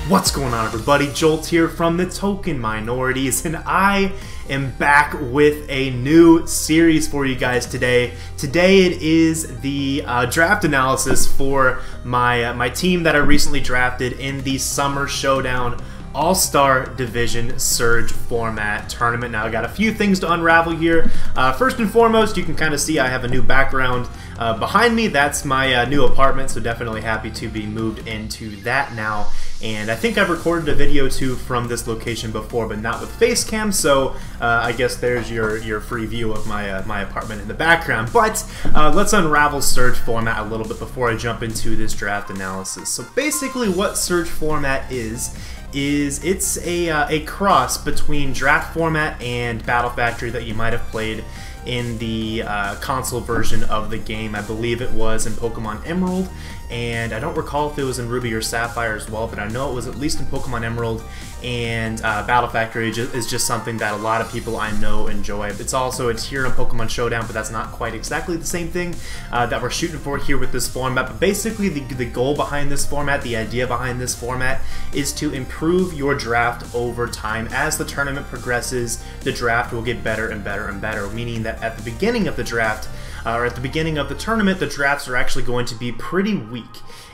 What's going on, everybody? Jolt here from TheTokenMinorities, and I am back with a new series for you guys today. Today it is the draft analysis for my team that I recently drafted in the Summer Showdown All-Star Division Surge format tournament. Now I got a few things to unravel here. First and foremost, you can kind of see I have a new background behind me. That's my new apartment, so definitely happy to be moved into that now. And I think I've recorded a video too from this location before, but not with face cam, so I guess there's your free view of my apartment in the background. But let's unravel Surge format a little bit before I jump into this draft analysis. So basically what Surge format is it's a cross between draft format and Battle Factory that you might have played in the console version of the game. I believe it was in Pokemon Emerald, and I don't recall if it was in Ruby or Sapphire as well, but I know it was at least in Pokemon Emerald. And Battle Factory is just something that a lot of people I know enjoy. It's here in Pokemon Showdown, but that's not quite exactly the same thing that we're shooting for here with this format. But basically the goal behind this format, the idea behind this format, is to improve your draft over time. As the tournament progresses, the draft will get better and better and better, meaning that at the beginning of the draft, or at the beginning of the tournament, the drafts are actually going to be pretty weak.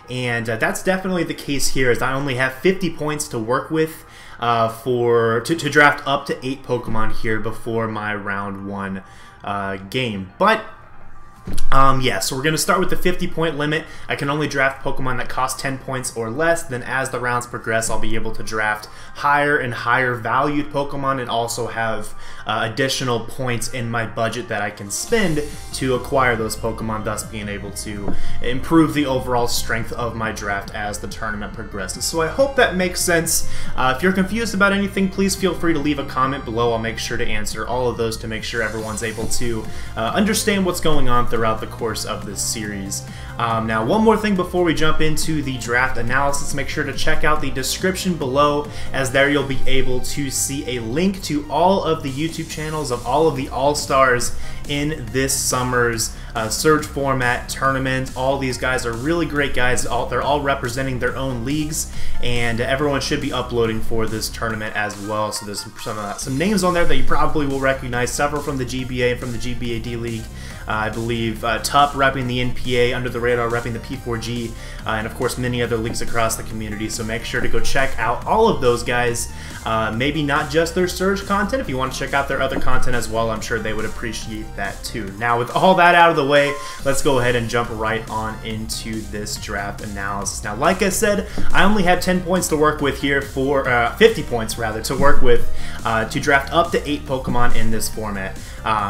And that's definitely the case here, as I only have 50 points to work with to draft up to 8 Pokemon here before my round 1 game. But yeah, so we're going to start with the 50-point limit. I can only draft Pokemon that cost 10 points or less. Then as the rounds progress, I'll be able to draft higher and higher valued Pokemon and also have additional points in my budget that I can spend to acquire those Pokemon, thus being able to improve the overall strength of my draft as the tournament progresses. So I hope that makes sense. If you're confused about anything, please feel free to leave a comment below. I'll make sure to answer all of those to make sure everyone's able to understand what's going on throughout the course of this series. Now, one more thing before we jump into the draft analysis, make sure to check out the description below, as there you'll be able to see a link to all of the YouTube channels of all of the All-Stars in this summer's Surge format tournament. All these guys are really great guys. They're all representing their own leagues, and everyone should be uploading for this tournament as well. So there's some names on there that you probably will recognize, several from the GBA and from the GBAD League. I believe Tup repping the NPA, Under the Radar repping the P4G, and of course many other leagues across the community. So make sure to go check out all of those guys. Maybe not just their Surge content. If you want to check out their other content as well, I'm sure they would appreciate that too. Now, with all that out of the way, let's go ahead and jump right on into this draft analysis. Now, like I said, I only have 10 points to work with here, for 50 points rather, to work with to draft up to 8 Pokemon in this format,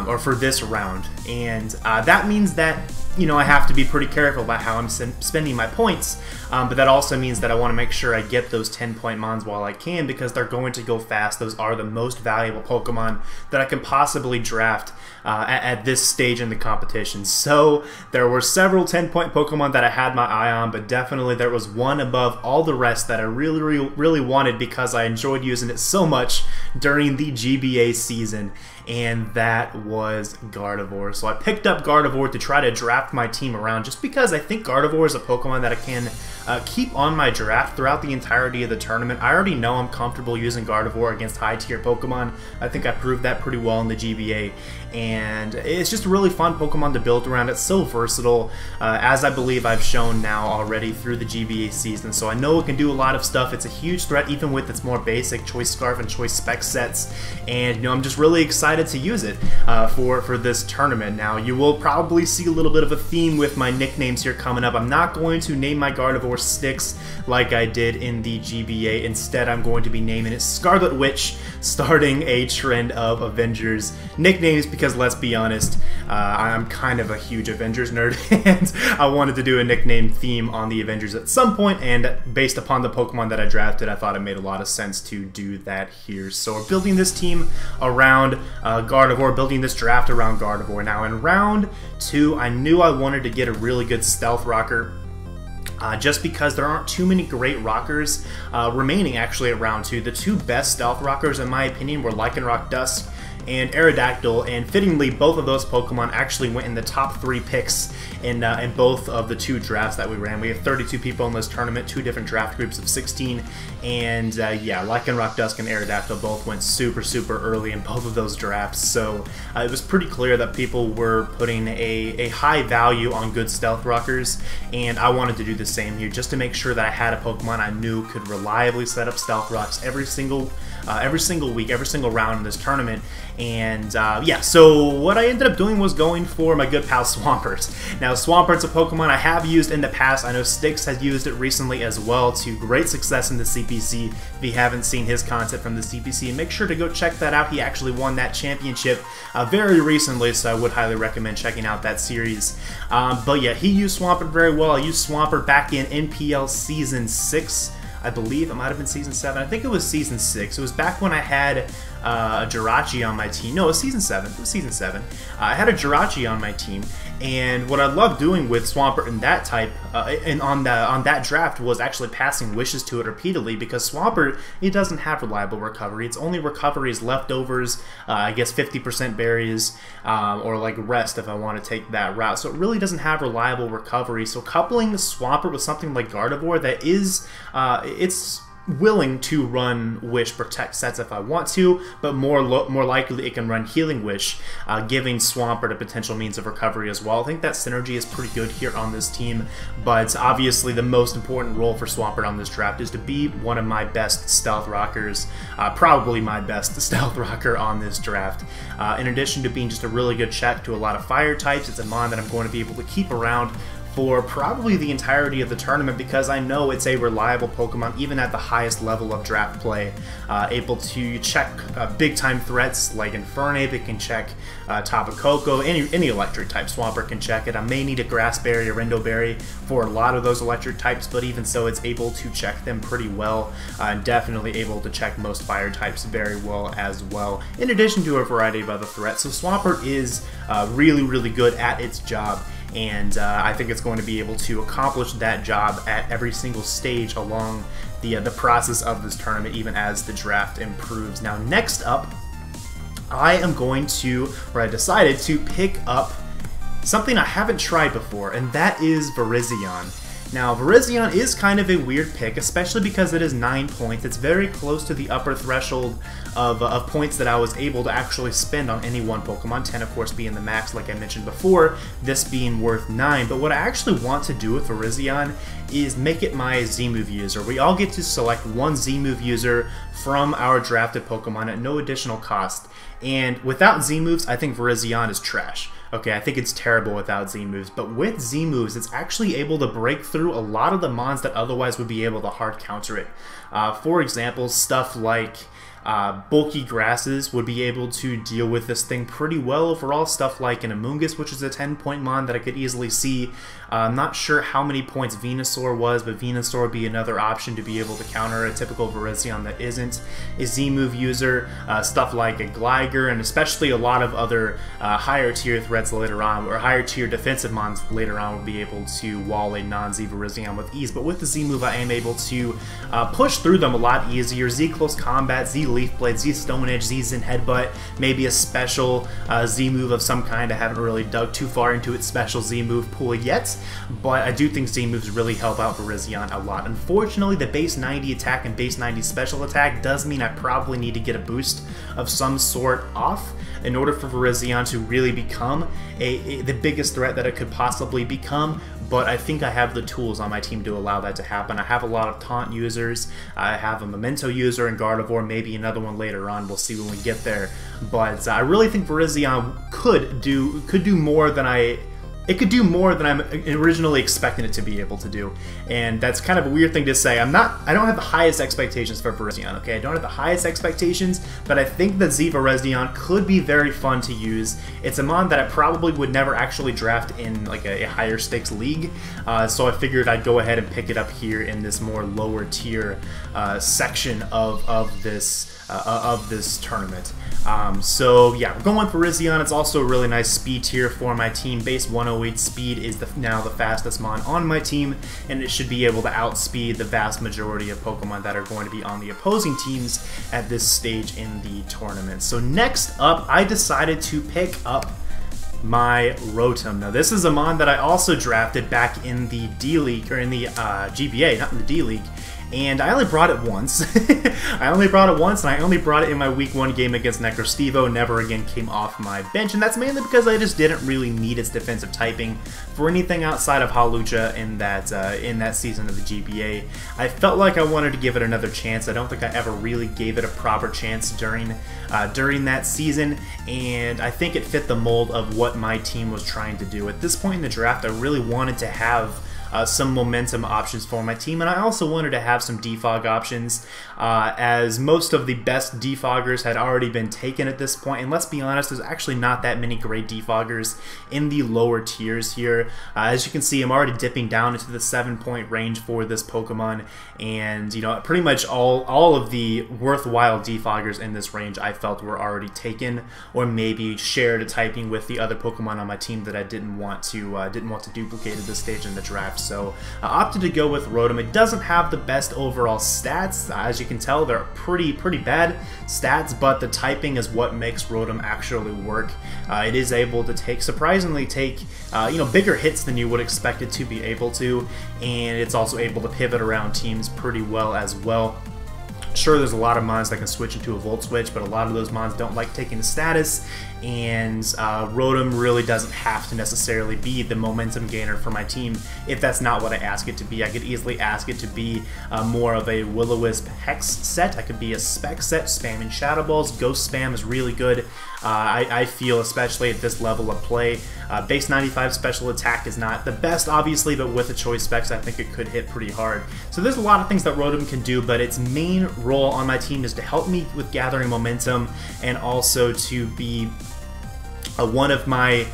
or for this round. And that means that, you know, I have to be pretty careful about how I'm spending my points, but that also means that I want to make sure I get those 10-point mons while I can, because they're going to go fast. Those are the most valuable Pokemon that I can possibly draft at this stage in the competition. So there were several 10-point Pokemon that I had my eye on, but definitely there was one above all the rest that I really wanted, because I enjoyed using it so much during the GBA season, and that was Gardevoir. So I picked up Gardevoir to try to draft my team around, just because I think Gardevoir is a Pokemon that I can keep on my draft throughout the entirety of the tournament. I already know I'm comfortable using Gardevoir against high-tier Pokemon. I think I proved that pretty well in the GBA, and it's just a really fun Pokemon to build around. It's so versatile, as I believe I've shown now already through the GBA season, so I know it can do a lot of stuff. It's a huge threat even with its more basic Choice Scarf and Choice Spec sets, and you know, I'm just really excited to use it for this tournament. Now, you will probably see a little bit of a theme with my nicknames here coming up. I'm not going to name my Gardevoir Styx like I did in the GBA. Instead, I'm going to be naming it Scarlet Witch, starting a trend of Avengers nicknames, because let's be honest, I'm kind of a huge Avengers nerd, and I wanted to do a nickname theme on the Avengers at some point, and based upon the Pokemon that I drafted, I thought it made a lot of sense to do that here. So we're building this team around Gardevoir, building this draft around Gardevoir. Now, in round 2, I knew I wanted to get a really good Stealth Rocker, just because there aren't too many great rockers remaining actually at round 2. The two best Stealth Rockers, in my opinion, were Lycanroc Dusk and Aerodactyl, and fittingly, both of those Pokemon actually went in the top 3 picks in both of the 2 drafts that we ran. We have 32 people in this tournament, 2 different draft groups of 16, and yeah, Lycanroc, Dusk, and Aerodactyl both went super early in both of those drafts, so it was pretty clear that people were putting a high value on good Stealth Rockers, and I wanted to do the same here, just to make sure that I had a Pokemon I knew could reliably set up Stealth Rocks every single week, every single round in this tournament. And yeah, so what I ended up doing was going for my good pal Swampert. Now, Swampert's a Pokemon I have used in the past. I know Styx has used it recently as well to great success in the CPC. If you haven't seen his content from the CPC, make sure to go check that out. He actually won that championship very recently, so I would highly recommend checking out that series. But yeah, he used Swampert very well. I used Swampert back in NPL Season 6. I believe it might have been Season 7. I think it was Season 6. It was back when I had a Jirachi on my team. No, it was Season 7. It was Season 7. I had a Jirachi on my team, and what I loved doing with Swampert in that type, and on that draft, was actually passing wishes to it repeatedly, because Swampert, it doesn't have reliable recovery. It's only recoveries, leftovers, I guess 50% berries, or like rest if I want to take that route. So it really doesn't have reliable recovery. So coupling the Swampert with something like Gardevoir that is, it's willing to run Wish Protect sets if I want to, but more likely it can run Healing Wish, giving Swampert a potential means of recovery as well. I think that synergy is pretty good here on this team, but obviously the most important role for Swampert on this draft is to be one of my best Stealth Rockers, probably my best Stealth Rocker on this draft. In addition to being just a really good check to a lot of fire types, it's a mon that I'm going to be able to keep around for probably the entirety of the tournament, because I know it's a reliable Pokemon even at the highest level of draft play, able to check big-time threats like Infernape. It can check Tapu Koko, any electric type. Swampert can check it. I may need a Grass Berry or Endo Berry for a lot of those electric types, but even so, it's able to check them pretty well, and definitely able to check most fire types very well as well, in addition to a variety of other threats. So Swampert is really good at its job, and I think it's going to be able to accomplish that job at every single stage along the process of this tournament, even as the draft improves. Now, next up, I decided to pick up something I haven't tried before, and that is Virizion. Now, Virizion is kind of a weird pick, especially because it is 9 points. It's very close to the upper threshold of points that I was able to actually spend on any one Pokemon, 10 of course being the max like I mentioned before, this being worth 9. But what I actually want to do with Virizion is make it my Z-move user. We all get to select one Z-move user from our drafted Pokemon at no additional cost. And without Z-moves, I think Virizion is trash. Okay, I think it's terrible without Z-moves, but with Z-moves, it's actually able to break through a lot of the mons that otherwise would be able to hard counter it. For example, stuff like bulky grasses would be able to deal with this thing pretty well overall. Stuff like an Amoonguss, which is a 10-point mon that I could easily see. I'm not sure how many points Venusaur was, but Venusaur would be another option to be able to counter a typical Virizion that isn't a Z-move user. Stuff like a Gligar, and especially a lot of other higher tier threats later on, or higher tier defensive mons later on, will be able to wall a non-Z Virizion with ease. But with the Z-move, I am able to push through them a lot easier. Z Close Combat, Z Leaf Blade, Z Stone Edge, Z Zen Headbutt, maybe a special Z-move of some kind. I haven't really dug too far into its special Z-move pool yet, but I do think Z-moves really help out Virizion a lot. Unfortunately, the base 90 attack and base 90 special attack does mean I probably need to get a boost of some sort off in order for Virizion to really become the biggest threat that it could possibly become, but I think I have the tools on my team to allow that to happen. I have a lot of Taunt users, I have a Memento user in Gardevoir, maybe another one later on, we'll see when we get there, but I really think Virizion could do more than it could do more than I'm originally expecting it to be able to do, and that's kind of a weird thing to say. I don't have the highest expectations for Virizion, okay? I don't have the highest expectations, but I think that Z Virizion could be very fun to use. It's a mon that I probably would never actually draft in like a higher stakes league, so I figured I'd go ahead and pick it up here in this more lower tier section of this tournament. So yeah, we're going for Rizion. It's also a really nice speed tier for my team. Base 108 speed is now the fastest mon on my team, and it should be able to outspeed the vast majority of Pokemon that are going to be on the opposing teams at this stage in the tournament. So next up, I decided to pick up my Rotom. Now this is a mon that I also drafted back in the D-League, or in the GBA, not in the D-League, and I only brought it once. I only brought it once, and I only brought it in my Week 1 game against Necrostevo. Never again came off my bench, and that's mainly because I just didn't really need its defensive typing for anything outside of Hawlucha in that season of the GBA. I felt like I wanted to give it another chance. I don't think I ever really gave it a proper chance during that season, and I think it fit the mold of what my team was trying to do. At this point in the draft, I really wanted to have some momentum options for my team, and I also wanted to have some defog options, as most of the best defoggers had already been taken at this point, and let's be honest, there's actually not that many great defoggers in the lower tiers here. As you can see, I'm already dipping down into the 7-point range for this Pokemon, and you know, pretty much all of the worthwhile defoggers in this range I felt were already taken, or maybe shared a typing with the other Pokemon on my team that I didn't want to duplicate at this stage in the draft. So I opted to go with Rotom. It doesn't have the best overall stats. As you can tell, they're pretty bad stats, but the typing is what makes Rotom actually work. It is able to surprisingly take you know, bigger hits than you would expect it to be able to, and it's also able to pivot around teams pretty well as well. Sure, there's a lot of mons that can switch into a Volt Switch, but a lot of those mons don't like taking the status, and Rotom really doesn't have to necessarily be the momentum gainer for my team if that's not what I ask it to be. I could easily ask it to be more of a Will-O-Wisp Hex set. I could be a Spec set, spamming Shadow Balls. Ghost Spam is really good. I feel, especially at this level of play, base 95 special attack is not the best, obviously, but with the choice specs, I think it could hit pretty hard. So there's a lot of things that Rotom can do, but its main role on my team is to help me with gathering momentum, and also to be one of my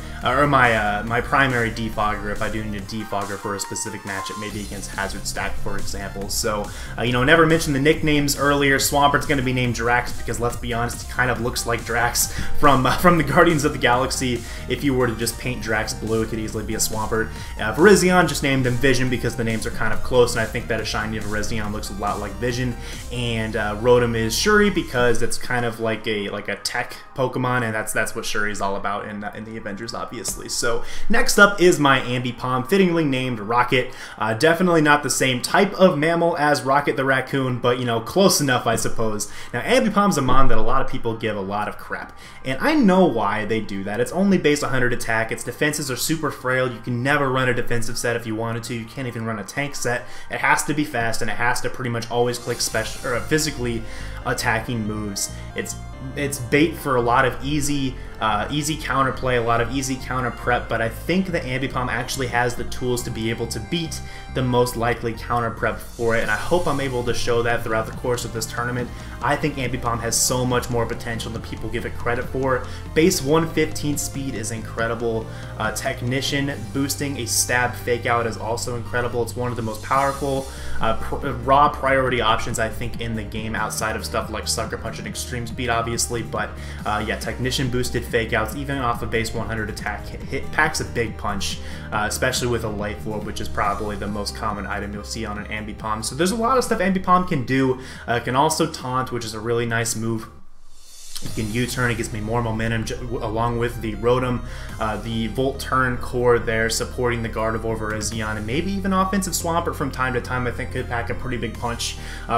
primary defogger if I do need a defogger for a specific matchup, maybe against Hazard Stack, for example. So, you know, never mentioned the nicknames earlier. Swampert's going to be named Jirachiefs because, let's be honest, he kind of looks like Drax from the Guardians of the Galaxy. If you were to just paint Drax blue, it could easily be a Swampert. Virizion, just named him Vision because the names are kind of close, and I think that a shiny Virizion looks a lot like Vision. And Rotom is Shuri because it's kind of like a tech Pokemon, and that's what Shuri is all about in the Avengers, obviously. So next up is my Ambipom, fittingly named Rocket. Definitely not the same type of mammal as Rocket the Raccoon, but you know, close enough, I suppose. Now, Ambipom's a mon that a lot of people give a lot of crap, and I know why they do that. It's only base 100 attack. Its defenses are super frail. You can never run a defensive set if you wanted to. You can't even run a tank set. It has to be fast, and it has to pretty much always click special or physically attacking moves. It's bait for a lot of easy counterplay, a lot of easy counter prep, but I think the Ambipom actually has the tools to be able to beat the most likely counter prep for it, and I hope I'm able to show that throughout the course of this tournament. I think Ambipom has so much more potential than people give it credit for. Base 115 speed is incredible. Technician boosting a stab fake out is also incredible. It's one of the most powerful raw priority options, I think, in the game, outside of stuff like Sucker Punch and Extreme Speed, obviously. But yeah, Technician boosted fake outs, even off a base 100 attack, packs a big punch, especially with a Life Orb, which is probably the most common item you'll see on an Ambipom. So there's a lot of stuff Ambipom can do. It can also taunt, which is a really nice move. You can U-turn, it gives me more momentum along with the Rotom, the Volt Turn core there supporting the Gardevoir, Virizion, and maybe even offensive Swampert from time to time. I think could pack a pretty big punch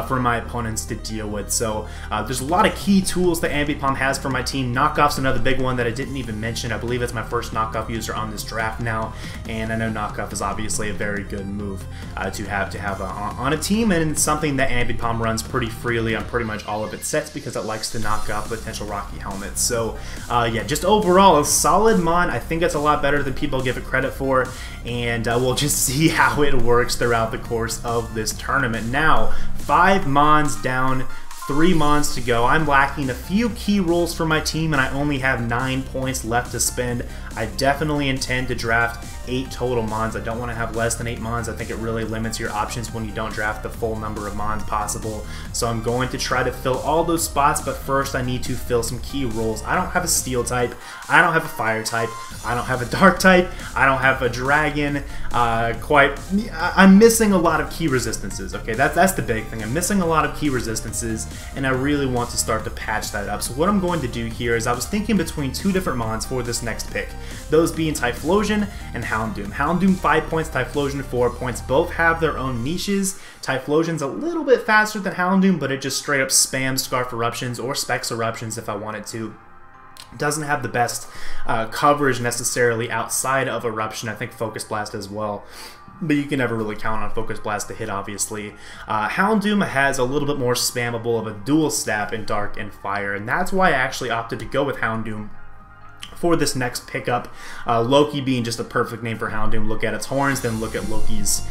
for my opponents to deal with. So there's a lot of key tools that Ambipom has for my team. Knockoff's another big one that I didn't even mention. I believe it's my first knockoff user on this draft now, and I know knockoff is obviously a very good move to have on a team, and it's something that Ambipom runs pretty freely on pretty much all of its sets because it likes to knock off potential Rocky helmets. So yeah, just overall a solid mon. I think it's a lot better than people give it credit for, and we'll just see how it works throughout the course of this tournament. Now, 5 mons down, 3 mons to go. I'm lacking a few key roles for my team, and I only have 9 points left to spend. I definitely intend to draft 8 total mons. I don't want to have less than 8 mons. I think it really limits your options when you don't draft the full number of mons possible. So I'm going to try to fill all those spots, but first I need to fill some key roles. I don't have a steel type, I don't have a fire type, I don't have a dark type, I don't have a dragon. I'm missing a lot of key resistances. Okay, that's the big thing. I'm missing a lot of key resistances, and I really want to start to patch that up. So what I'm going to do here is I was thinking between 2 different mons for this next pick, those being Typhlosion and Houndoom. Houndoom 5 points, Typhlosion 4 points. Both have their own niches. Typhlosion's a little bit faster than Houndoom, but it just straight up spams Scarf Eruptions or Specs Eruptions if I wanted to. Doesn't have the best coverage necessarily outside of Eruption. I think Focus Blast as well, but you can never really count on Focus Blast to hit, obviously. Houndoom has a little bit more spammable of a dual stab in Dark and Fire, and that's why I actually opted to go with Houndoom for this next pickup. Loki being just a perfect name for Houndoom. Look at its horns, then look at Loki's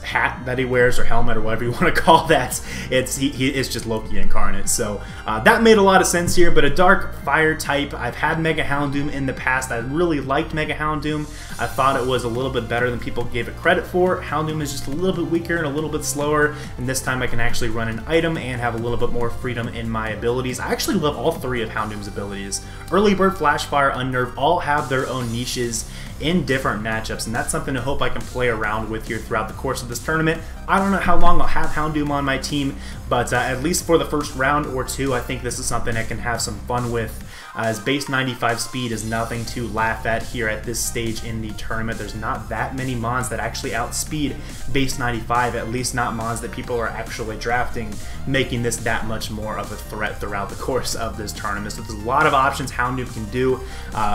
hat that he wears, or helmet, or whatever you want to call that. It's just Loki incarnate. So that made a lot of sense here. But a dark fire type, I've had Mega Houndoom in the past. I really liked Mega Houndoom. I thought it was a little bit better than people gave it credit for. Houndoom is just a little bit weaker and a little bit slower, and this time I can actually run an item and have a little bit more freedom in my abilities. I actually love all 3 of Houndoom's abilities. Early Bird, Flash Fire, Unnerve all have their own niches in different matchups, and that's something I hope I can play around with here throughout the course of this tournament. I don't know how long I'll have Houndoom on my team, but at least for the first round or 2, I think this is something I can have some fun with. As base 95 speed is nothing to laugh at here at this stage in the tournament. There's not that many mons that actually outspeed base 95, at least not mons that people are actually drafting, making this that much more of a threat throughout the course of this tournament. So there's a lot of options Houndoom can do,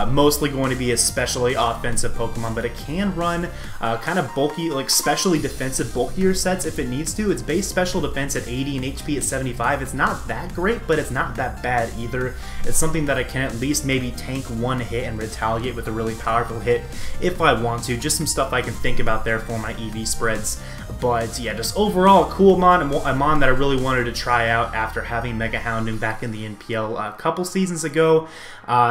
mostly going to be especially offensive Pokemon, but it can run kind of bulky, like specially defensive, bulkier sets if it needs to. It's base special defense at 80 and HP at 75. It's not that great, but it's not that bad either. It's something that I can at least maybe tank 1 hit and retaliate with a really powerful hit if I want to. Just some stuff I can think about there for my EV spreads. But yeah, just overall cool mon, a mon that I really wanted to try out after having Mega Houndoom back in the NPL a couple seasons ago.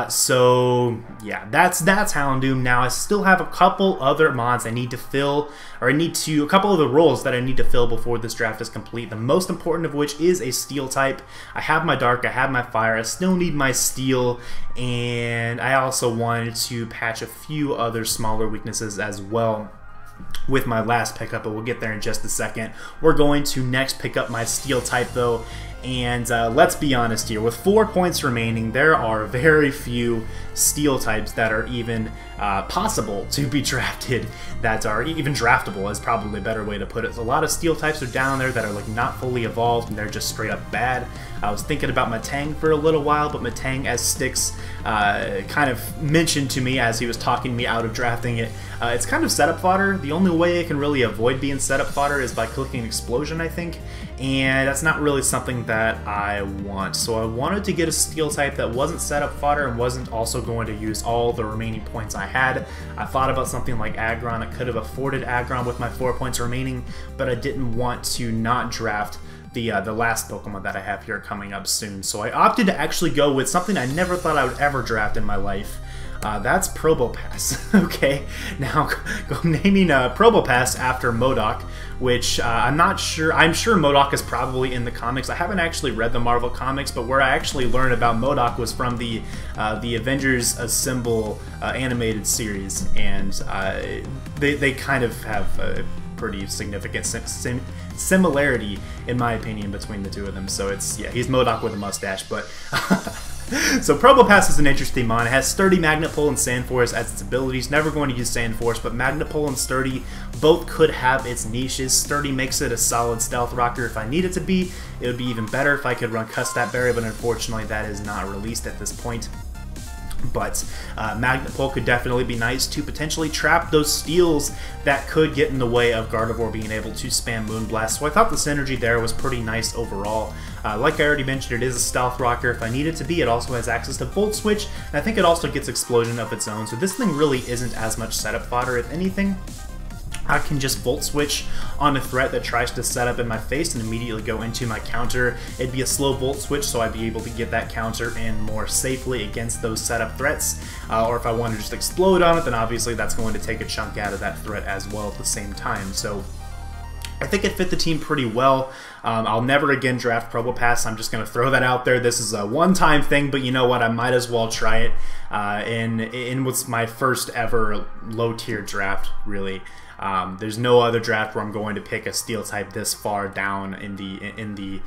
So yeah, that's Houndoom. Now I still have a couple other mons I need to fill, or a couple of the roles that I need to fill before this draft is complete. The most important of which is a Steel type. I have my Dark, I have my Fire, I still need my Steel, and I also wanted to patch a few other smaller weaknesses as well with my last pickup, but we'll get there in just a second. We're going to next pick up my Steel type though, and let's be honest here, with 4 points remaining, there are very few Steel types that are even possible to be drafted, that are even draftable is probably a better way to put it. So a lot of Steel types are down there that are like not fully evolved, and they're just straight up bad. I was thinking about Matang for a little while, but Matang, as Styx kind of mentioned to me as he was talking me out of drafting it, it's kind of setup fodder. The only way it can really avoid being setup fodder is by clicking Explosion, I think, and that's not really something that I want. So I wanted to get a Steel type that wasn't setup fodder and wasn't also going to use all the remaining points I had. I thought about something like Aggron. I could have afforded Aggron with my 4 points remaining, but I didn't want to not draft the last Pokemon that I have here coming up soon. So I opted to actually go with something I never thought I would ever draft in my life. That's Probopass. Okay, now naming Probopass after MODOK, which I'm not sure. I'm sure MODOK is probably in the comics. I haven't actually read the Marvel comics, but where I actually learned about MODOK was from the Avengers Assemble animated series, and they kind of have a pretty significant similarity, in my opinion, between the two of them. So it's, yeah, he's MODOK with a mustache, but so Probopass is an interesting mon. It has Sturdy, Magnet Pull, and Sandforce as its abilities. Never going to use Sandforce, but Magnet Pull and Sturdy both could have its niches. Sturdy makes it a solid Stealth Rocker if I need it to be. It would be even better if I could run Custat Berry, but unfortunately that is not released at this point. But Magnet Pull could definitely be nice to potentially trap those steals that could get in the way of Gardevoir being able to spam Moonblast. So I thought the synergy there was pretty nice overall. Like I already mentioned, it is a Stealth Rocker if I need it to be. It also has access to Volt Switch, and I think it also gets Explosion of its own. So this thing really isn't as much setup fodder. If anything, I can just volt switch on a threat that tries to set up in my face and immediately go into my counter. It'd be a slow volt switch, so I'd be able to get that counter in more safely against those setup threats. Or if I want to just explode on it, then obviously that's going to take a chunk out of that threat as well at the same time. So I think it fit the team pretty well. I'll never again draft Probopass. I'm just going to throw that out there. This is a one-time thing, but you know what? I might as well try it in what's my first ever low-tier draft, really. There's no other draft where I'm going to pick a steel type this far down in the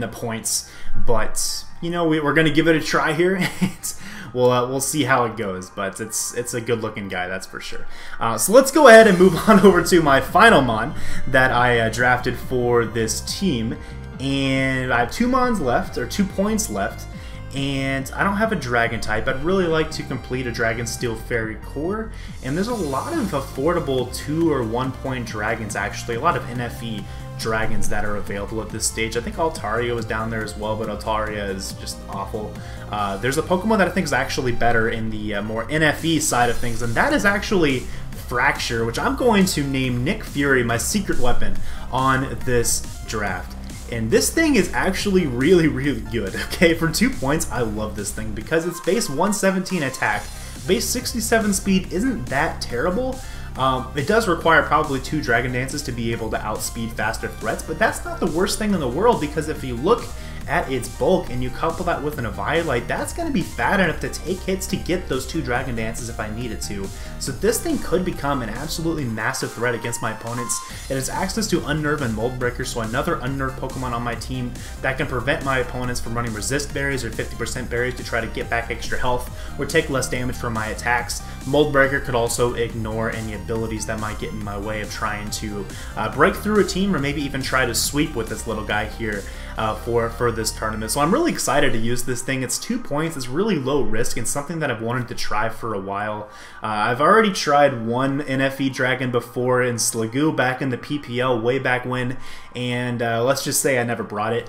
points, but you know we're going to give it a try here. We'll see how it goes, but it's a good looking guy, that's for sure. So let's go ahead and move on over to my final mon that I drafted for this team, and I have 2 mons left, or 2 points left. And I don't have a dragon type. I'd really like to complete a Dragon Steel Fairy core, and there's a lot of affordable 2 or 1 point dragons, actually, a lot of NFE dragons that are available at this stage. I think Altaria is down there as well, but Altaria is just awful. There's a Pokemon that I think is actually better in the more NFE side of things, and that is actually Fracture, which I'm going to name Nick Fury my secret weapon on this draft. And this thing is actually really, really good, okay? For 2 points, I love this thing because it's base 117 attack. Base 67 speed isn't that terrible. It does require probably 2 Dragon Dances to be able to outspeed faster threats, but that's not the worst thing in the world, because if you look at its bulk and you couple that with an Eviolite, that's going to be fat enough to take hits to get those 2 Dragon Dances if I needed to. So this thing could become an absolutely massive threat against my opponents. It has access to Unnerve and Mold Breaker, so another Unnerve Pokemon on my team that can prevent my opponents from running Resist Berries or 50% Berries to try to get back extra health or take less damage from my attacks. Mold Breaker could also ignore any abilities that might get in my way of trying to break through a team, or maybe even try to sweep with this little guy here for this tournament. So I'm really excited to use this thing. It's 2 points, it's really low risk, and something that I've wanted to try for a while. I've already tried 1 NFE Dragon before in Sliggoo back in the PPL way back when, and let's just say I never brought it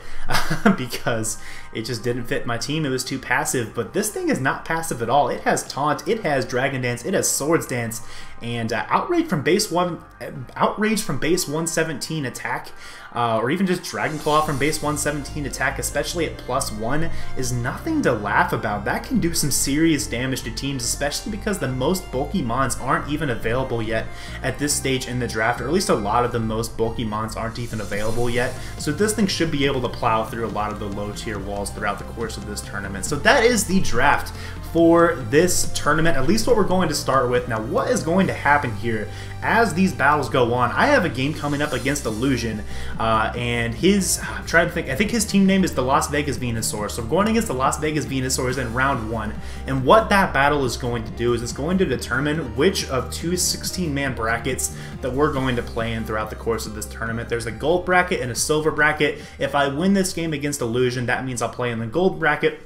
because it just didn't fit my team. It was too passive, but this thing is not passive at all. It has Taunt, it has Dragon Dance, it has Swords Dance, and Outrage from base 117 attack, or even just Dragon Claw from base 117 attack, especially at +1, is nothing to laugh about. That can do some serious damage to teams, especially because the most bulky mons aren't even available yet at this stage in the draft, or at least a lot of the most bulky mons aren't even available yet. So this thing should be able to plow through a lot of the low tier walls throughout the course of this tournament. So that is the draft for this tournament, at least what we're going to start with. Now, what is going to happen here as these battles go on? I have a game coming up against Illusion, and I'm trying to think, I think his team name is the Las Vegas Venusaur. So I'm going against the Las Vegas Venusaurs in round 1, and what that battle is going to do is it's going to determine which of 2 16-man brackets that we're going to play in throughout the course of this tournament. There's a gold bracket and a silver bracket. If I win this game against Illusion, that means I'll play in the gold bracket,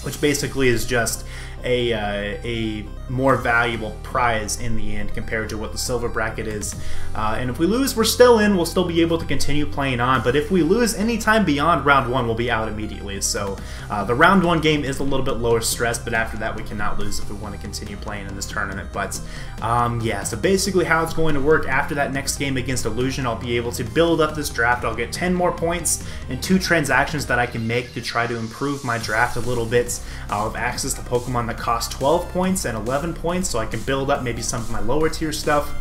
which basically is just a more valuable prize in the end compared to what the silver bracket is. And if we lose, we're still in. We'll still be able to continue playing on, but if we lose anytime beyond round 1, we'll be out immediately. So the round 1 game is a little bit lower stress, but after that we cannot lose if we want to continue playing in this tournament. But yeah, so basically how it's going to work, after that next game against Illusion, I'll be able to build up this draft. I'll get 10 more points and 2 transactions that I can make to try to improve my draft a little bit. I'll have access to Pokemon that cost 12 points and 11 points, so I can build up maybe some of my lower tier stuff.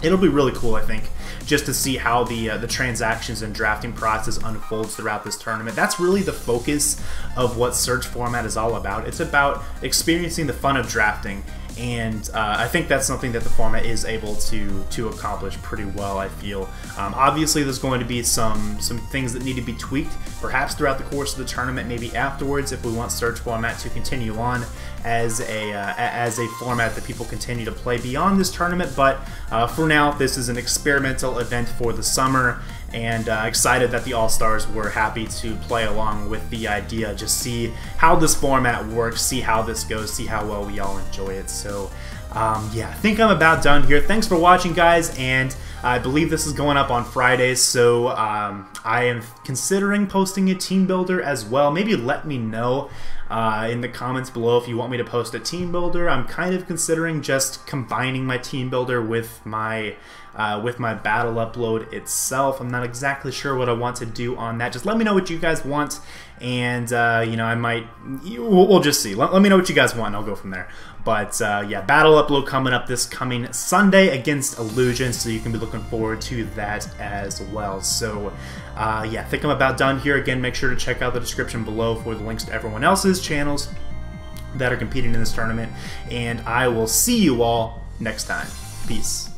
It'll be really cool, I think, just to see how the transactions and drafting process unfolds throughout this tournament. That's really the focus of what Search format is all about. It's about experiencing the fun of drafting, and I think that's something that the format is able to accomplish pretty well, I feel. Obviously, there's going to be some things that need to be tweaked, perhaps throughout the course of the tournament, maybe afterwards, if we want Search format to continue on as a format that people continue to play beyond this tournament. But for now, this is an experimental event for the summer, and excited that the All-Stars were happy to play along with the idea, just see how this format works, see how this goes, see how well we all enjoy it. So yeah, I think I'm about done here. Thanks for watching, guys, and I believe this is going up on Fridays, so I am considering posting a team builder as well. Maybe let me know in the comments below if you want me to post a team builder. I'm kind of considering just combining my team builder with my battle upload itself. I'm not exactly sure what I want to do on that. Just let me know what you guys want, and you know, we'll just see. Let me know what you guys want, and I'll go from there. But yeah, battle upload coming up this coming Sunday against Illusion, so you can be looking forward to that as well. So yeah, I think I'm about done here. Again, make sure to check out the description below for the links to everyone else's channels that are competing in this tournament, and I will see you all next time. Peace.